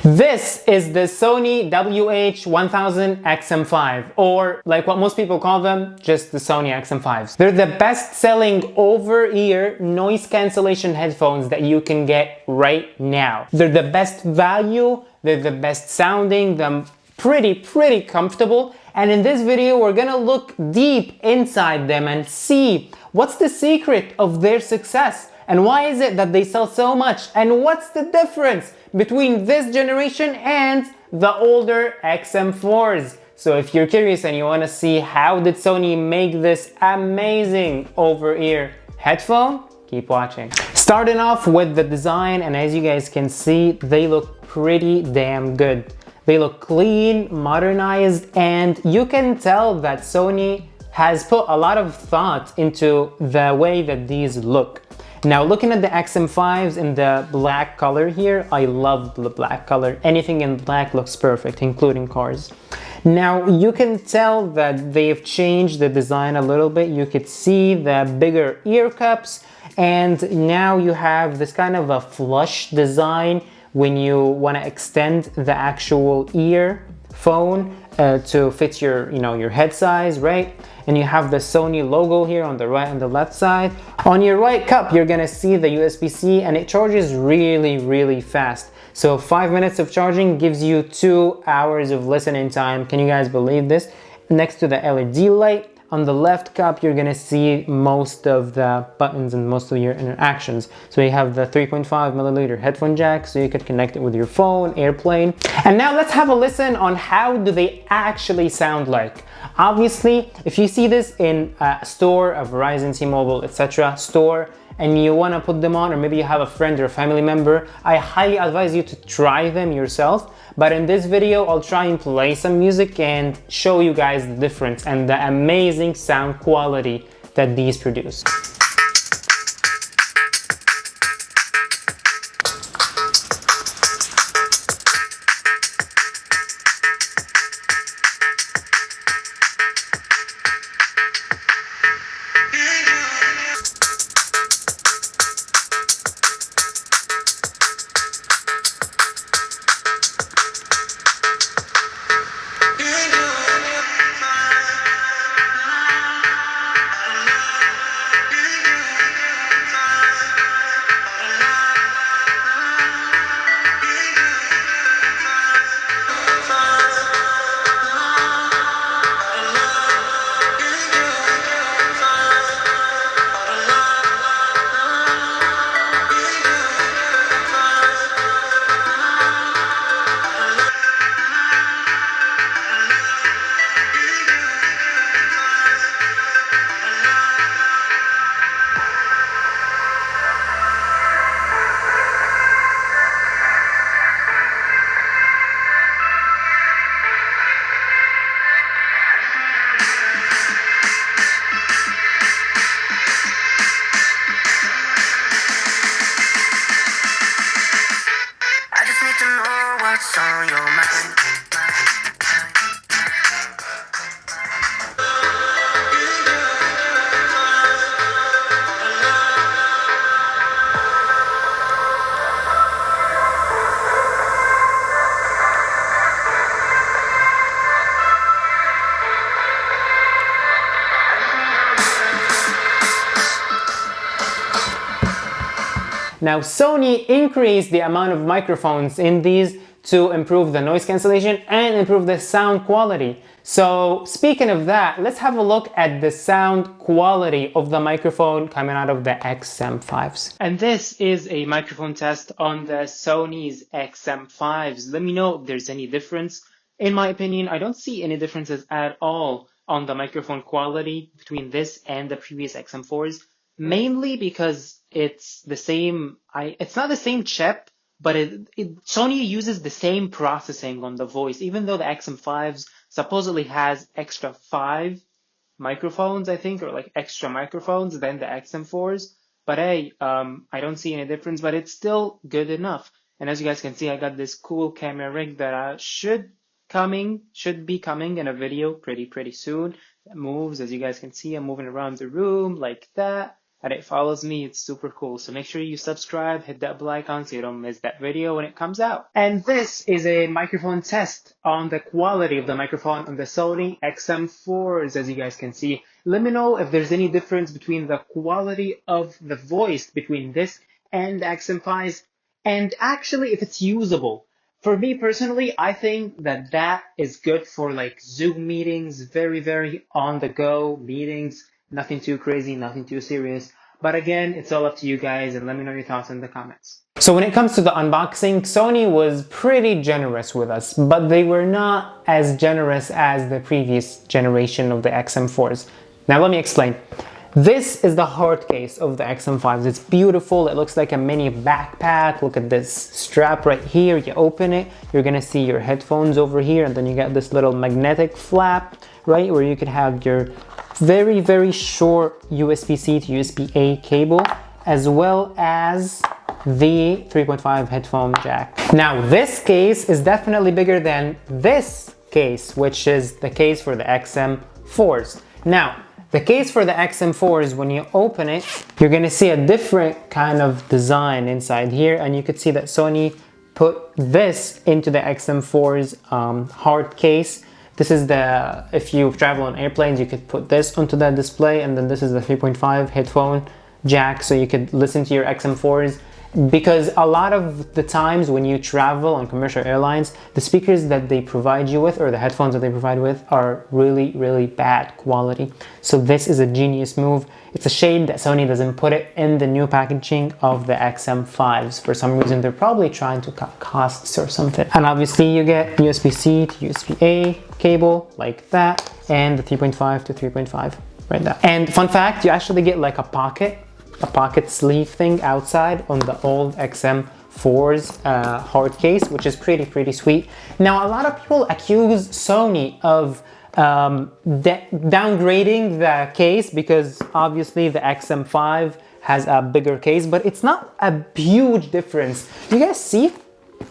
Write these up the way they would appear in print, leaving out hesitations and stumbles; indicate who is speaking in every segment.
Speaker 1: This is the Sony WH-1000 XM5, or like what most people call them, just the Sony XM5s. They're the best-selling over-ear noise cancellation headphones that you can get right now. They're the best value, they're the best sounding, they're pretty comfortable. And in this video, we're gonna look deep inside them and see what's the secret of their success. And why is it that they sell so much? And what's the difference between this generation and the older XM4s? So if you're curious and you want to see how did Sony make this amazing over-ear headphone, keep watching. Starting off with the design, and as you guys can see, they look pretty damn good. They look clean, modernized, and you can tell that Sony has put a lot of thought into the way that these look. Now, looking at the XM5s in the black color here, I love the black color. Anything in black looks perfect, including cars. Now, you can tell that they've changed the design a little bit. You could see the bigger ear cups, and now you have this kind of a flush design when you want to extend the actual earphone to fit your, your head size, right? And you have the Sony logo here on the right and the left side. On your right cup, you're gonna see the USB-C, and it charges really fast. So 5 minutes of charging gives you 2 hours of listening time. Can you guys believe this? Next to the LED light, on the left cup, you're gonna see most of the buttons and most of your interactions. So you have the 3.5mm headphone jack, so you could connect it with your phone, airplane. And now let's have a listen on how do they actually sound like. Obviously, if you see this in a store, a Verizon, T-Mobile, etc. store, and you want to put them on, or maybe you have a friend or a family member, I highly advise you to try them yourself. But in this video, I'll try and play some music and show you guys the difference and the amazing sound quality that these produce. What's on your mind? Now, Sony increased the amount of microphones in these to improve the noise cancellation and improve the sound quality. So speaking of that, let's have a look at the sound quality of the microphone coming out of the XM5s. And this is a microphone test on the Sony's XM5s. Let me know if there's any difference. In my opinion, I don't see any differences at all on the microphone quality between this and the previous XM4s, mainly because it's the same, it's not the same chip, but Sony uses the same processing on the voice, even though the XM5s supposedly has extra 5 microphones, I think, or like extra microphones than the XM4s. But hey, I don't see any difference, but it's still good enough. And as you guys can see, I got this cool camera rig that should be coming in a video pretty soon. It moves, as you guys can see, I'm moving around the room like that. and it follows me. It's super cool. So make sure you subscribe, hit that bell icon so you don't miss that video when it comes out. And this is a microphone test on the quality of the microphone on the Sony XM4s, as you guys can see. Let me know if there's any difference between the quality of the voice between this and the XM5s, and actually if it's usable. For me personally, I think that that is good for like Zoom meetings, very on the go meetings, nothing too crazy, nothing too serious. But again, it's all up to you guys, and let me know your thoughts in the comments. So when it comes to the unboxing, Sony was pretty generous with us, but they were not as generous as the previous generation of the XM4s. Now let me explain. This is the hard case of the XM5s. It's beautiful. It looks like a mini backpack. Look at this strap right here. You open it, you're gonna see your headphones over here, and then you got this little magnetic flap, right, where you could have your very short USB-C to USB-A cable, as well as the 3.5 headphone jack. Now this case is definitely bigger than this case, which is the case for the XM4s. Now, the case for the XM4s, when you open it, you're gonna see a different kind of design inside here, and you could see that Sony put this into the XM4's hard case. This is the, if you travel on airplanes, you could put this onto the display, and then this is the 3.5 headphone jack, so you could listen to your XM4s. Because a lot of the times when you travel on commercial airlines, the speakers that they provide you with, or the headphones that they provide with, are really bad quality. So this is a genius move. It's a shame that Sony doesn't put it in the new packaging of the XM5s. For some reason, they're probably trying to cut costs or something. And obviously you get USB-C to USB-A cable like that, and the 3.5 to 3.5 right there. And fun fact, you actually get like a pocket sleeve thing outside on the old XM4's hard case, which is pretty sweet. Now, a lot of people accuse Sony of downgrading the case because obviously the XM5 has a bigger case, but it's not a huge difference. You guys see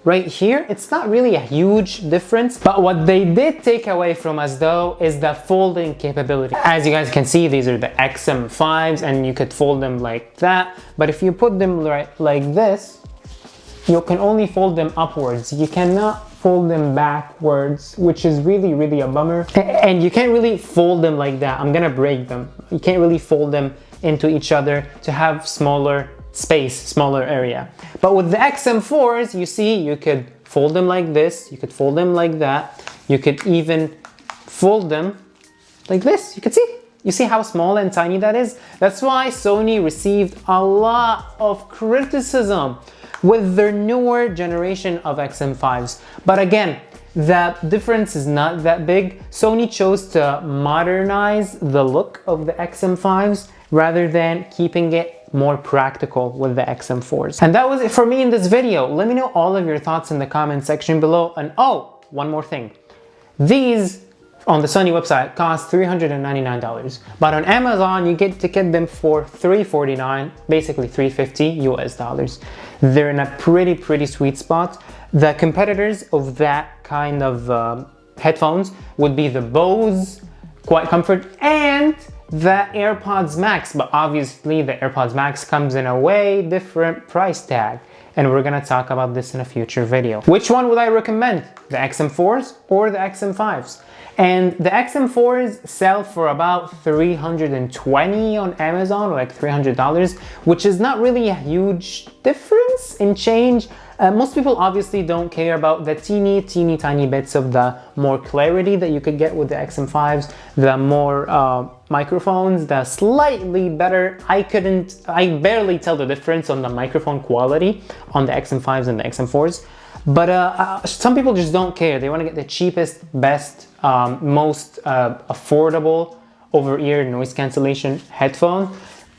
Speaker 1: right here? It's not really a huge difference, but what they did take away from us though is the folding capability. As you guys can see, these are the XM5s, and you could fold them like that, but if you put them right like this, you can only fold them upwards. You cannot fold them backwards, which is really a bummer. And you can't really fold them like that. I'm gonna break them. You can't really fold them into each other to have smaller space, smaller area. But with the XM4s, you see, you could fold them like this, you could fold them like that, you could even fold them like this. You see how small and tiny that is? That's why Sony received a lot of criticism with their newer generation of XM5s. But again, the difference is not that big. Sony chose to modernize the look of the XM5s rather than keeping it more practical with the XM4s. And that was it for me in this video. Let me know all of your thoughts in the comment section below. And oh, one more thing. These on the Sony website cost $399, but on Amazon you get to get them for $349, basically $350 US dollars. They're in a pretty sweet spot. The competitors of that kind of headphones would be the Bose Quiet Comfort and the AirPods Max, but obviously the AirPods Max comes in a way different price tag, and we're gonna talk about this in a future video. Which one would I recommend? The XM4s or the XM5s? And the XM4s sell for about $320 on Amazon, like $300, which is not really a huge difference in change. Most people obviously don't care about the teeny tiny bits of the more clarity that you could get with the XM5s, the more microphones, the slightly better. I barely tell the difference on the microphone quality on the XM5s and the XM4s. But some people just don't care. They want to get the cheapest, best, most affordable over-ear noise cancellation headphone.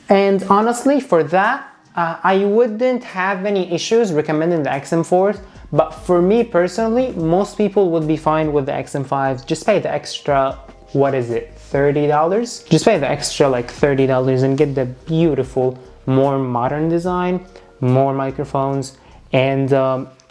Speaker 1: And honestly, for that, I wouldn't have any issues recommending the XM4s, but for me personally, most people would be fine with the XM5s. Just pay the extra, what is it, $30? Just pay the extra like $30 and get the beautiful, more modern design, more microphones, and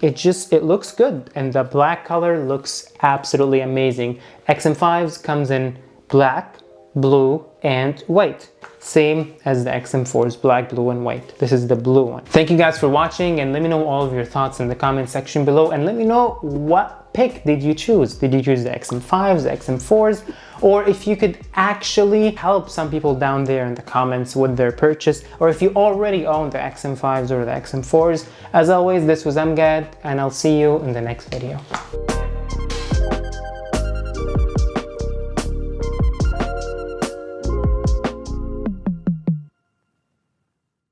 Speaker 1: it looks good, and the black color looks absolutely amazing. XM5s comes in black, blue, and white. Same as the XM4's black, blue, and white. This is the blue one. Thank you guys for watching, and let me know all of your thoughts in the comment section below, and let me know what pick did you choose. Did you choose the XM5s, the XM4s, or if you could actually help some people down there in the comments with their purchase, or if you already own the XM5s or the XM4s. As always, this was Amgad, and I'll see you in the next video.